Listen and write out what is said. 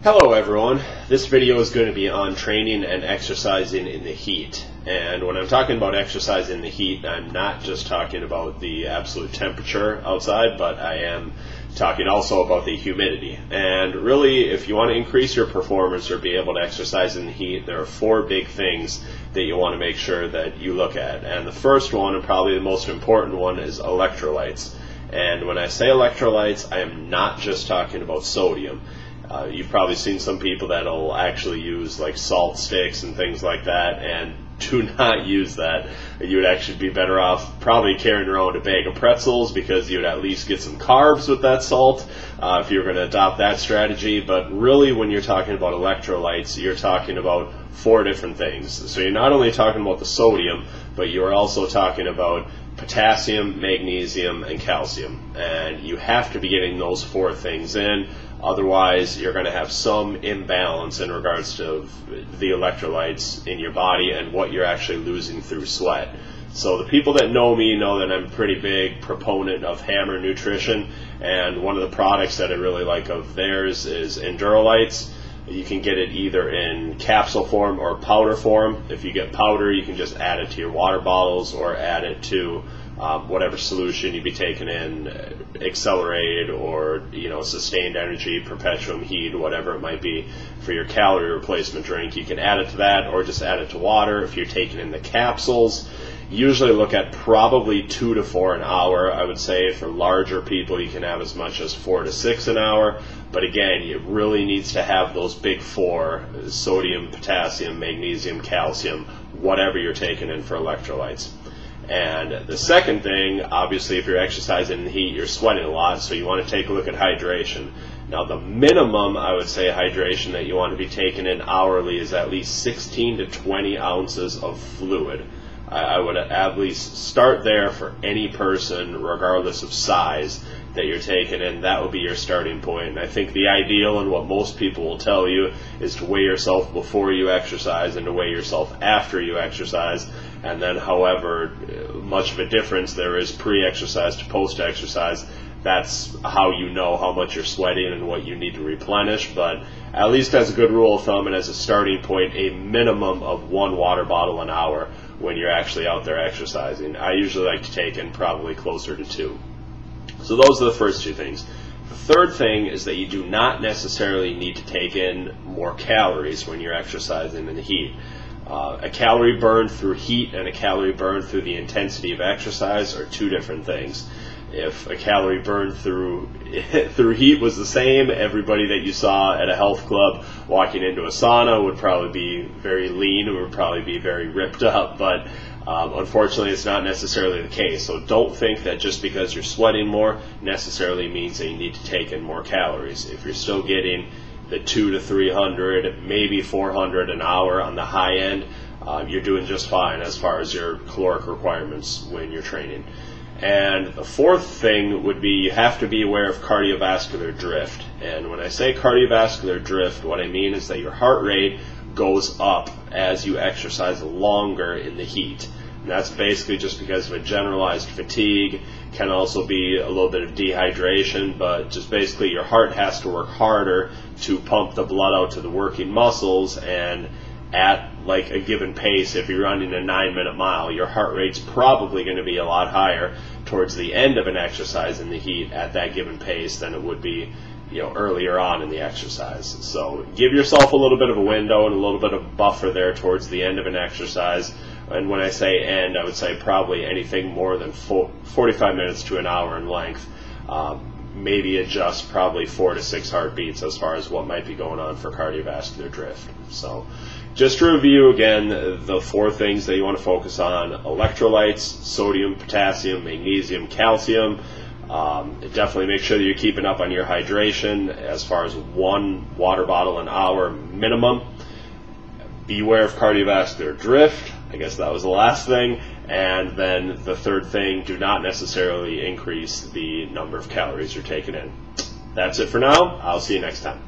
Hello everyone, this video is going to be on training and exercising in the heat. And when I'm talking about exercise in the heat, I'm not just talking about the absolute temperature outside, but I am talking also about the humidity. And really, if you want to increase your performance or be able to exercise in the heat, there are four big things that you want to make sure that you look at. And the first one, and probably the most important one, is electrolytes. And when I say electrolytes, I am not just talking about sodium. You've probably seen some people that'll actually use like salt sticks and things like that, and do not use that. You would actually be better off probably carrying around a bag of pretzels, because you would at least get some carbs with that salt if you're going to adopt that strategy. But really, when you're talking about electrolytes, you're talking about four different things. So you're not only talking about the sodium, but you're also talking about potassium, magnesium, and calcium. And you have to be getting those four things in. Otherwise, you're going to have some imbalance in regards to the electrolytes in your body and what you're actually losing through sweat. So the people that know me know that I'm a pretty big proponent of Hammer Nutrition, and one of the products that I really like of theirs is Electrolytes. You can get it either in capsule form or powder form. If you get powder, you can just add it to your water bottles or add it to whatever solution you'd be taking in, Accelerate or Sustained Energy, Perpetuum Heat, whatever it might be for your calorie replacement drink. You can add it to that or just add it to water. If you're taking in the capsules, usually look at probably 2 to 4 an hour. I would say for larger people you can have as much as 4 to 6 an hour. But again, it really needs to have those big four: sodium, potassium, magnesium, calcium, whatever you're taking in for electrolytes. And the second thing, obviously, if you're exercising in the heat, you're sweating a lot, so you want to take a look at hydration. Now, the minimum, I would say, hydration that you want to be taking in hourly is at least 16 to 20 ounces of fluid. I would at least start there for any person, regardless of size, that you're taking in. That would be your starting point. And I think the ideal, and what most people will tell you, is to weigh yourself before you exercise and to weigh yourself after you exercise. And then however much of a difference there is pre-exercise to post-exercise, that's how you know how much you're sweating and what you need to replenish. But at least as a good rule of thumb and as a starting point, a minimum of 1 water bottle an hour when you're actually out there exercising. I usually like to take in probably closer to 2. So those are the first two things. The third thing is that you do not necessarily need to take in more calories when you're exercising in the heat. A calorie burn through heat and a calorie burn through the intensity of exercise are two different things. If a calorie burn through heat was the same, everybody that you saw at a health club walking into a sauna would probably be very lean and would probably be very ripped up. But unfortunately, it's not necessarily the case. So don't think that just because you're sweating more necessarily means that you need to take in more calories. If you're still getting the 200 to 300, maybe 400 an hour on the high end, you're doing just fine as far as your caloric requirements when you're training. And the fourth thing would be you have to be aware of cardiovascular drift. And when I say cardiovascular drift, what I mean is that your heart rate goes up as you exercise longer in the heat. And that's basically just because of a generalized fatigue. Can also be a little bit of dehydration, but just basically your heart has to work harder to pump the blood out to the working muscles. And at like a given pace, if you're running a 9-minute mile, your heart rate's probably going to be a lot higher towards the end of an exercise in the heat at that given pace than it would be earlier on in the exercise. So give yourself a little bit of a window and a little bit of buffer there towards the end of an exercise. And when I say end, I would say probably anything more than 45 minutes to an hour in length. Maybe adjust probably 4 to 6 heartbeats as far as what might be going on for cardiovascular drift. So just to review again, the four things that you want to focus on: electrolytes, sodium, potassium, magnesium, calcium. Definitely make sure that you're keeping up on your hydration as far as 1 water bottle an hour minimum. Beware of cardiovascular drift. I guess that was the last thing. And then the third thing, do not necessarily increase the number of calories you're taking in. That's it for now. I'll see you next time.